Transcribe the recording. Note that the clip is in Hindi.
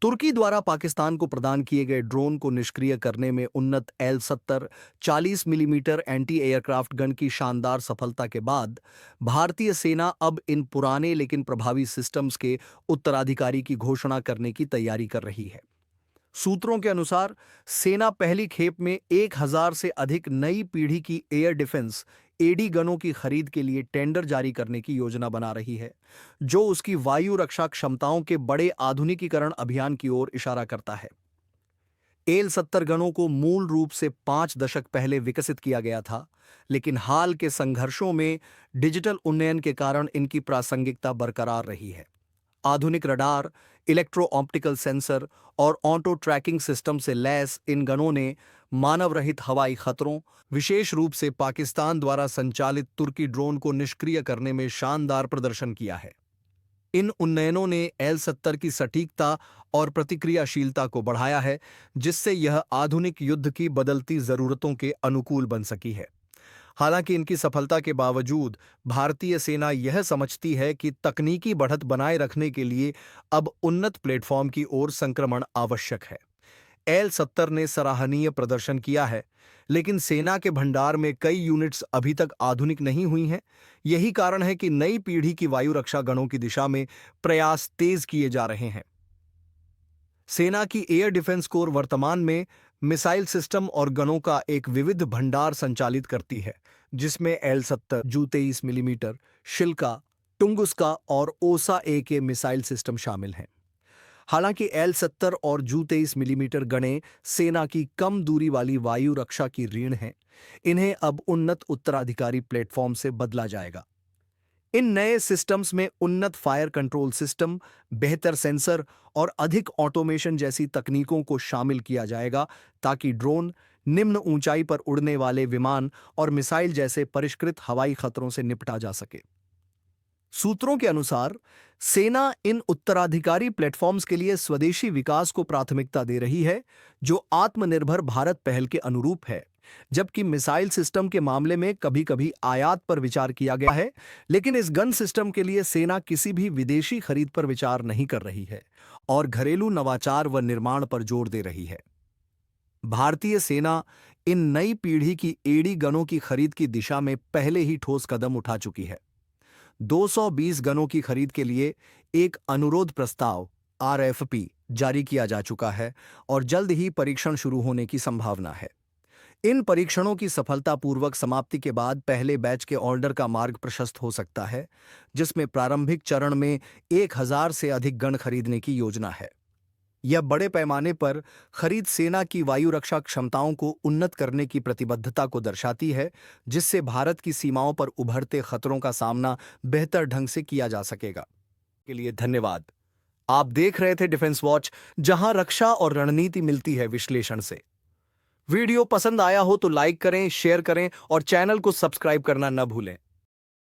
तुर्की द्वारा पाकिस्तान को प्रदान किए गए ड्रोन को निष्क्रिय करने में उन्नत एल-70 40 मिलीमीटर एंटी एयरक्राफ्ट गन की शानदार सफलता के बाद भारतीय सेना अब इन पुराने लेकिन प्रभावी सिस्टम्स के उत्तराधिकारी की घोषणा करने की तैयारी कर रही है। सूत्रों के अनुसार सेना पहली खेप में 1000 से अधिक नई पीढ़ी की एयर डिफेंस एडी गनों की खरीद के लिए टेंडर जारी करने की योजना बना रही है, जो उसकी वायु रक्षा क्षमताओं के बड़े आधुनिकीकरण अभियान की ओर इशारा करता है। एल-70 गनों को मूल रूप से 5 दशक पहले विकसित किया गया था, लेकिन हाल के संघर्षों में डिजिटल उन्नयन के कारण इनकी प्रासंगिकता बरकरार रही है। आधुनिक रडार, इलेक्ट्रो ऑप्टिकल सेंसर और ऑटो ट्रैकिंग सिस्टम से लैस इन गनों ने मानव रहित हवाई खतरों, विशेष रूप से पाकिस्तान द्वारा संचालित तुर्की ड्रोन को निष्क्रिय करने में शानदार प्रदर्शन किया है। इन उन्नयनों ने एल-70 की सटीकता और प्रतिक्रियाशीलता को बढ़ाया है, जिससे यह आधुनिक युद्ध की बदलती जरूरतों के अनुकूल बन सकी है। हालांकि इनकी सफलता के बावजूद भारतीय सेना यह समझती है कि तकनीकी बढ़त बनाए रखने के लिए अब उन्नत प्लेटफॉर्म की ओर संक्रमण आवश्यक है। एल-70 ने सराहनीय प्रदर्शन किया है, लेकिन सेना के भंडार में कई यूनिट्स अभी तक आधुनिक नहीं हुई हैं। यही कारण है कि नई पीढ़ी की वायु रक्षा गणों की दिशा में प्रयास तेज किए जा रहे हैं। सेना की एयर डिफेंस कोर वर्तमान में मिसाइल सिस्टम और गनों का एक विविध भंडार संचालित करती है, जिसमें एल-70 जू-23 मिलीमीटर, शिल्का, टुंगुस्का और ओसा-ए के मिसाइल सिस्टम शामिल हैं। हालांकि एल-70 और जू-23 मिलीमीटर गनें सेना की कम दूरी वाली वायु रक्षा की रीढ़ हैं, इन्हें अब उन्नत उत्तराधिकारी प्लेटफॉर्म से बदला जाएगा। इन नए सिस्टम्स में उन्नत फायर कंट्रोल सिस्टम, बेहतर सेंसर और अधिक ऑटोमेशन जैसी तकनीकों को शामिल किया जाएगा, ताकि ड्रोन, निम्न ऊंचाई पर उड़ने वाले विमान और मिसाइल जैसे परिष्कृत हवाई खतरों से निपटा जा सके। सूत्रों के अनुसार सेना इन उत्तराधिकारी प्लेटफॉर्म्स के लिए स्वदेशी विकास को प्राथमिकता दे रही है, जो आत्मनिर्भर भारत पहल के अनुरूप है। जबकि मिसाइल सिस्टम के मामले में कभी-कभी आयात पर विचार किया गया है, लेकिन इस गन सिस्टम के लिए सेना किसी भी विदेशी खरीद पर विचार नहीं कर रही है और घरेलू नवाचार व निर्माण पर जोर दे रही है। भारतीय सेना इन नई पीढ़ी की एडी गनों की खरीद की दिशा में पहले ही ठोस कदम उठा चुकी है। 220 गनों की खरीद के लिए एक अनुरोध प्रस्ताव आरएफपी जारी किया जा चुका है और जल्द ही परीक्षण शुरू होने की संभावना है। इन परीक्षणों की सफलतापूर्वक समाप्ति के बाद पहले बैच के ऑर्डर का मार्ग प्रशस्त हो सकता है, जिसमें प्रारंभिक चरण में 1000 से अधिक गन खरीदने की योजना है। यह बड़े पैमाने पर खरीद सेना की वायु रक्षा क्षमताओं को उन्नत करने की प्रतिबद्धता को दर्शाती है, जिससे भारत की सीमाओं पर उभरते खतरों का सामना बेहतर ढंग से किया जा सकेगा। के लिए धन्यवाद। आप देख रहे थे डिफेंस वॉच, जहां रक्षा और रणनीति मिलती है विश्लेषण से। वीडियो पसंद आया हो तो लाइक करें, शेयर करें और चैनल को सब्सक्राइब करना न भूलें।